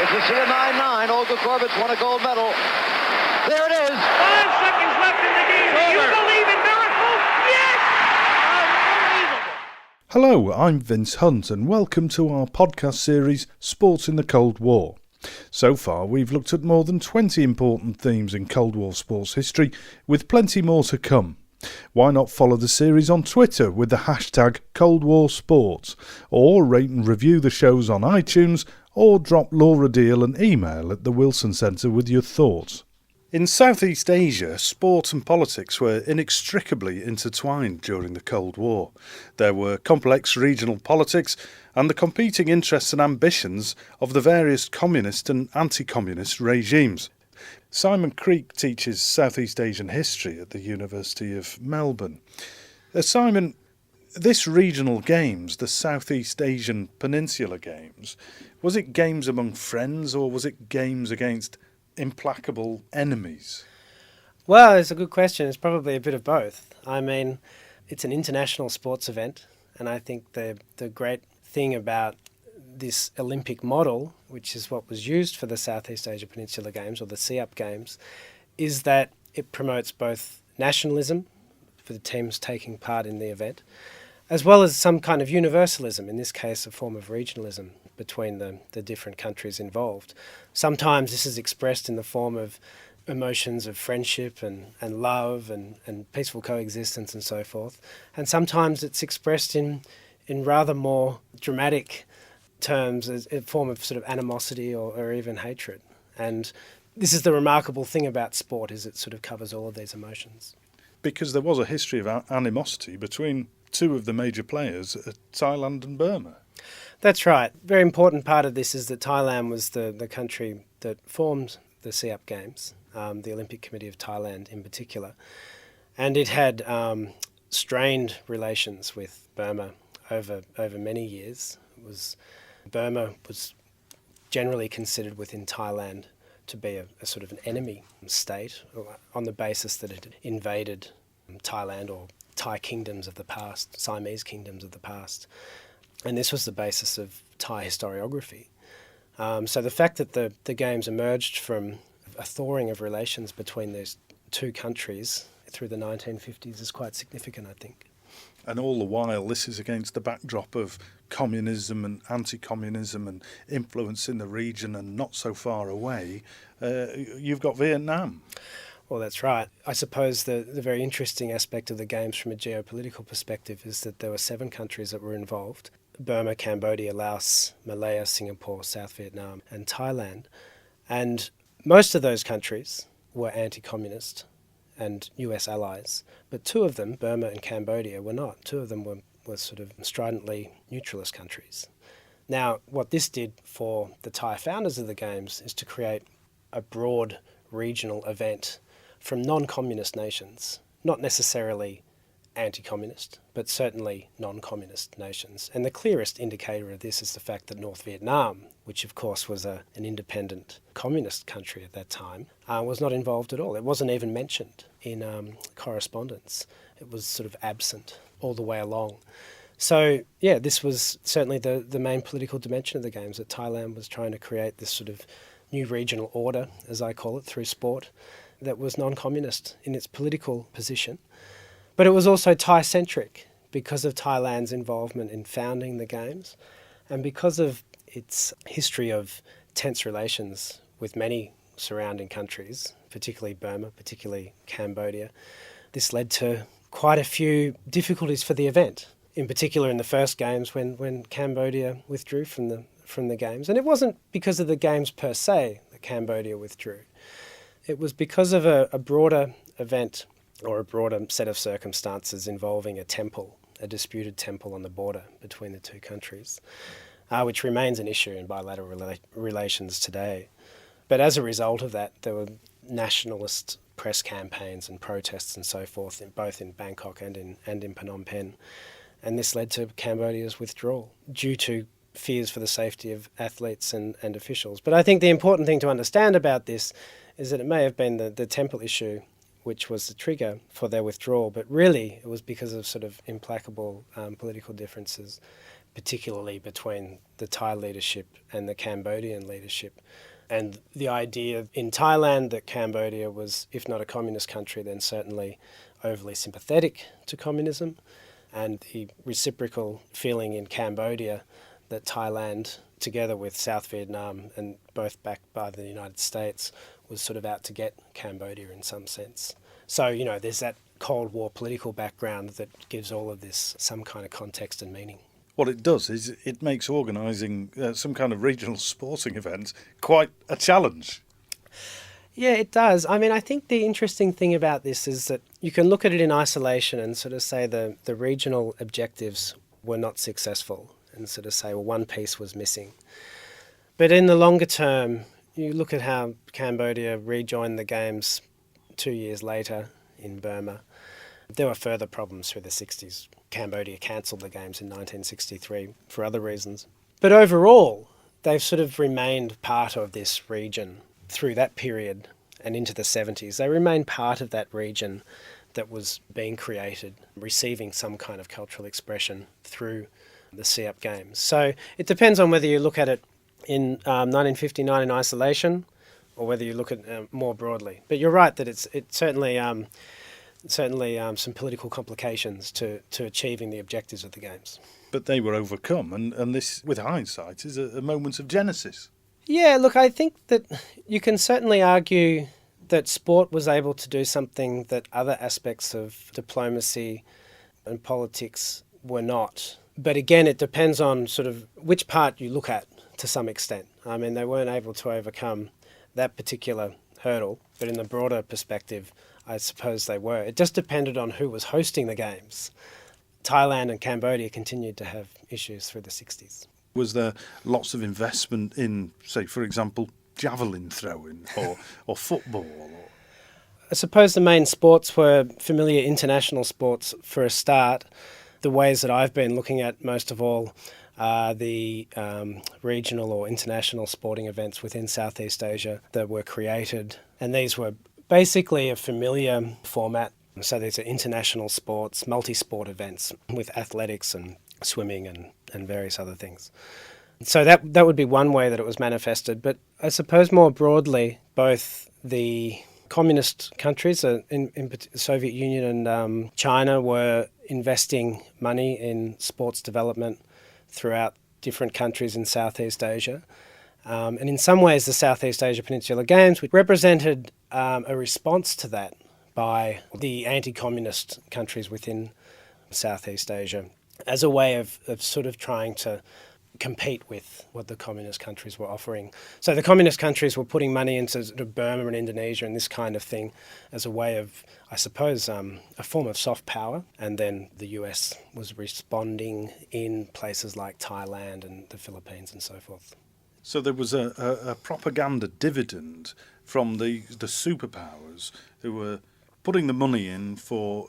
As you see a 9-9, Olga Korbut's won a gold medal. There it is. 5 seconds left in the game. Do you believe in miracles? Yes! Unbelievable. Hello, I'm Vince Hunt and welcome to our podcast series, Sports in the Cold War. So far, we've looked at more than 20 important themes in Cold War sports history, with plenty more to come. Why not follow the series on Twitter with the hashtag Cold War Sports, or rate and review the shows on iTunes, or drop Laura Deal an email at the Wilson Centre with your thoughts. In Southeast Asia, sport and politics were inextricably intertwined during the Cold War. There were complex regional politics and the competing interests and ambitions of the various communist and anti-communist regimes. Simon Creek teaches Southeast Asian history at the University of Melbourne. Simon, this regional games, the Southeast Asian Peninsular Games, was it games among friends or was it games against implacable enemies? Well, it's a good question. It's probably a bit of both. I mean, it's an international sports event, and I think the great thing about this Olympic model, which is what was used for the Southeast Asia Peninsula Games, or the SEAP Games, is that it promotes both nationalism for the teams taking part in the event, as well as some kind of universalism, in this case a form of regionalism between the different countries involved. Sometimes this is expressed in the form of emotions of friendship and love and peaceful coexistence and so forth. And sometimes it's expressed in rather more dramatic terms as a form of sort of animosity or even hatred. And this is the remarkable thing about sport, is it sort of covers all of these emotions. Because there was a history of animosity between two of the major players, Thailand and Burma. That's right. Very important part of this is that Thailand was the country that formed the SEAP Games, the Olympic Committee of Thailand in particular. And it had strained relations with Burma over many years. Burma was generally considered within Thailand to be a sort of an enemy state on the basis that it had invaded Thailand or Thai kingdoms of the past, Siamese kingdoms of the past. And this was the basis of Thai historiography. So the fact that the games emerged from a thawing of relations between these two countries through the 1950s is quite significant, I think. And all the while, this is against the backdrop of communism and anti-communism and influence in the region and not so far away. You've got Vietnam. Well, that's right. I suppose the very interesting aspect of the games from a geopolitical perspective is that there were 7 countries that were involved: Burma, Cambodia, Laos, Malaya, Singapore, South Vietnam and Thailand. And most of those countries were anti-communist and US allies, but 2 of them, Burma and Cambodia, were not. 2 of them were sort of stridently neutralist countries. Now, what this did for the Thai founders of the Games is to create a broad regional event from non-communist nations, not necessarily anti-communist, but certainly non-communist nations. And the clearest indicator of this is the fact that North Vietnam, which of course was an independent communist country at that time, was not involved at all. It wasn't even mentioned in correspondence. It was sort of absent all the way along. So, yeah, this was certainly the main political dimension of the Games, that Thailand was trying to create this sort of new regional order, as I call it, through sport, that was non-communist in its political position. But it was also Thai-centric because of Thailand's involvement in founding the Games and because of its history of tense relations with many surrounding countries, particularly Burma, particularly Cambodia. This led to quite a few difficulties for the event, in particular in the first Games when Cambodia withdrew from the Games. And it wasn't because of the Games per se that Cambodia withdrew. It was because of a broader event or a broader set of circumstances involving a disputed temple on the border between the 2 countries, which remains an issue in bilateral relations today. But as a result of that, there were nationalist press campaigns and protests and so forth, both in Bangkok and in Phnom Penh. And this led to Cambodia's withdrawal due to fears for the safety of athletes and officials. But I think the important thing to understand about this is that it may have been the temple issue which was the trigger for their withdrawal, but really it was because of sort of implacable political differences particularly between the Thai leadership and the Cambodian leadership. And the idea in Thailand that Cambodia was, if not a communist country, then certainly overly sympathetic to communism, and the reciprocal feeling in Cambodia that Thailand, together with South Vietnam and both backed by the United States, was sort of out to get Cambodia in some sense. So, there's that Cold War political background that gives all of this some kind of context and meaning. What it does is it makes organising some kind of regional sporting event quite a challenge. Yeah, it does. I mean, I think the interesting thing about this is that you can look at it in isolation and sort of say the regional objectives were not successful and sort of say, well, one piece was missing. But in the longer term, you look at how Cambodia rejoined the Games 2 years later in Burma. There were further problems through the 60s. Cambodia cancelled the Games in 1963 for other reasons. But overall, they've sort of remained part of this region through that period and into the 70s. They remained part of that region that was being created, receiving some kind of cultural expression through the SEAP Games. So it depends on whether you look at it in 1959 in isolation or whether you look at it more broadly. But you're right that it's certainly some political complications to achieving the objectives of the Games. But they were overcome, and this, with hindsight, is a moment of genesis. Yeah, look, I think that you can certainly argue that sport was able to do something that other aspects of diplomacy and politics were not. But again, it depends on sort of which part you look at to some extent. I mean, they weren't able to overcome that particular hurdle, but in the broader perspective, I suppose they were. It just depended on who was hosting the Games. Thailand and Cambodia continued to have issues through the 60s. Was there lots of investment in, say, for example, javelin throwing or football? I suppose the main sports were familiar international sports for a start. The ways that I've been looking at most of all are the regional or international sporting events within Southeast Asia that were created. And these were basically a familiar format. So these are international sports, multi-sport events with athletics and swimming and various other things. So that would be one way that it was manifested. But I suppose more broadly, both the communist countries, in the Soviet Union and China, were investing money in sports development throughout different countries in Southeast Asia. And in some ways, the Southeast Asia Peninsular Games represented a response to that by the anti-communist countries within Southeast Asia as a way of sort of trying to compete with what the communist countries were offering. So the communist countries were putting money into sort of Burma and Indonesia and this kind of thing as a way of, I suppose, a form of soft power. And then the US was responding in places like Thailand and the Philippines and so forth. So there was a propaganda dividend from the superpowers who were putting the money in for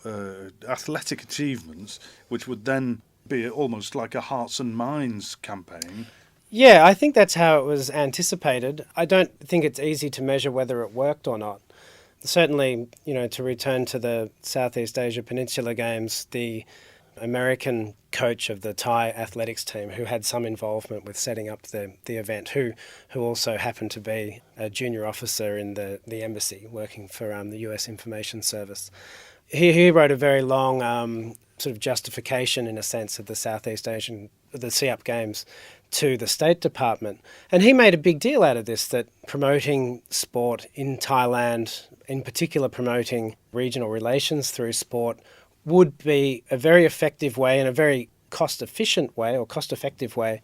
athletic achievements, which would then be almost like a hearts and minds campaign. Yeah, I think that's how it was anticipated. I don't think it's easy to measure whether it worked or not. Certainly, to return to the Southeast Asia Peninsular Games, the American coach of the Thai athletics team who had some involvement with setting up the event, who also happened to be a junior officer in the embassy working for the US Information Service. He wrote a very long sort of justification, in a sense, of the SEAP Games to the State Department. And he made a big deal out of this, that promoting sport in Thailand, in particular promoting regional relations through sport, would be a very effective way and a very cost-effective way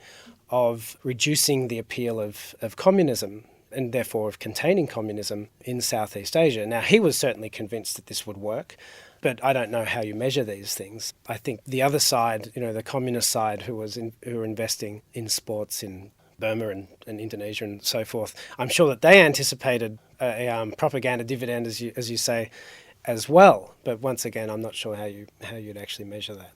of reducing the appeal of communism and therefore of containing communism in Southeast Asia. Now, he was certainly convinced that this would work, but I don't know how you measure these things. I think the other side, the communist side who were investing in sports in Burma and Indonesia and so forth, I'm sure that they anticipated a propaganda dividend, as you say, as well. But once again, I'm not sure how you'd actually measure that.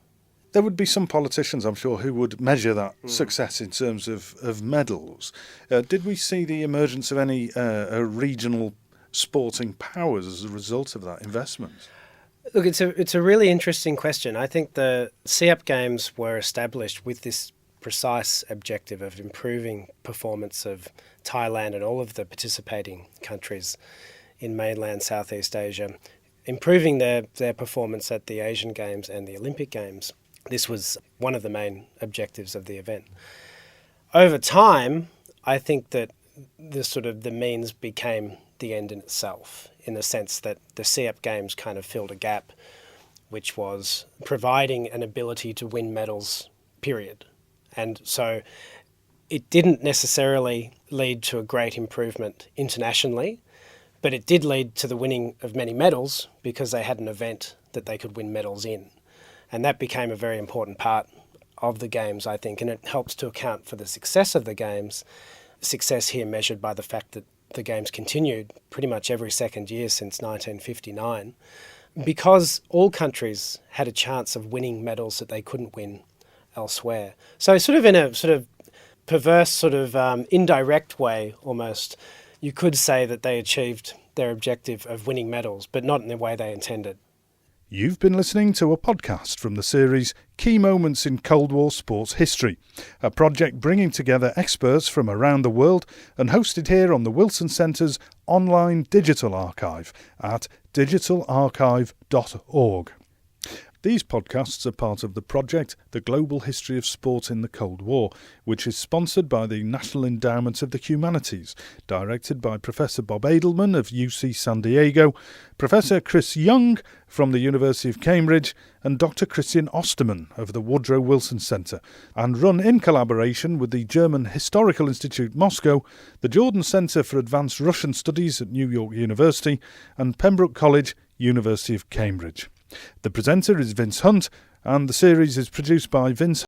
There would be some politicians, I'm sure, who would measure that success in terms of medals. Did we see the emergence of any regional sporting powers as a result of that investment? Look, it's a really interesting question. I think the SEAP Games were established with this precise objective of improving performance of Thailand and all of the participating countries in mainland Southeast Asia, improving their performance at the Asian Games and the Olympic Games. This was one of the main objectives of the event. Over time, I think that the means became the end in itself, in the sense that the SEAP Games kind of filled a gap, which was providing an ability to win medals, period. And so it didn't necessarily lead to a great improvement internationally, but it did lead to the winning of many medals because they had an event that they could win medals in. And that became a very important part of the Games, I think, and it helps to account for the success of the Games, success here measured by the fact that the Games continued pretty much every second year since 1959, because all countries had a chance of winning medals that they couldn't win elsewhere. So in a perverse, indirect way almost, you could say that they achieved their objective of winning medals, but not in the way they intended. You've been listening to a podcast from the series Key Moments in Cold War Sports History, a project bringing together experts from around the world and hosted here on the Wilson Centre's online digital archive at digitalarchive.org. These podcasts are part of the project The Global History of Sport in the Cold War, which is sponsored by the National Endowment of the Humanities, directed by Professor Bob Edelman of UC San Diego, Professor Chris Young from the University of Cambridge, and Dr. Christian Ostermann of the Woodrow Wilson Centre, and run in collaboration with the German Historical Institute Moscow, the Jordan Centre for Advanced Russian Studies at New York University, and Pembroke College, University of Cambridge. The presenter is Vince Hunt, and the series is produced by Vince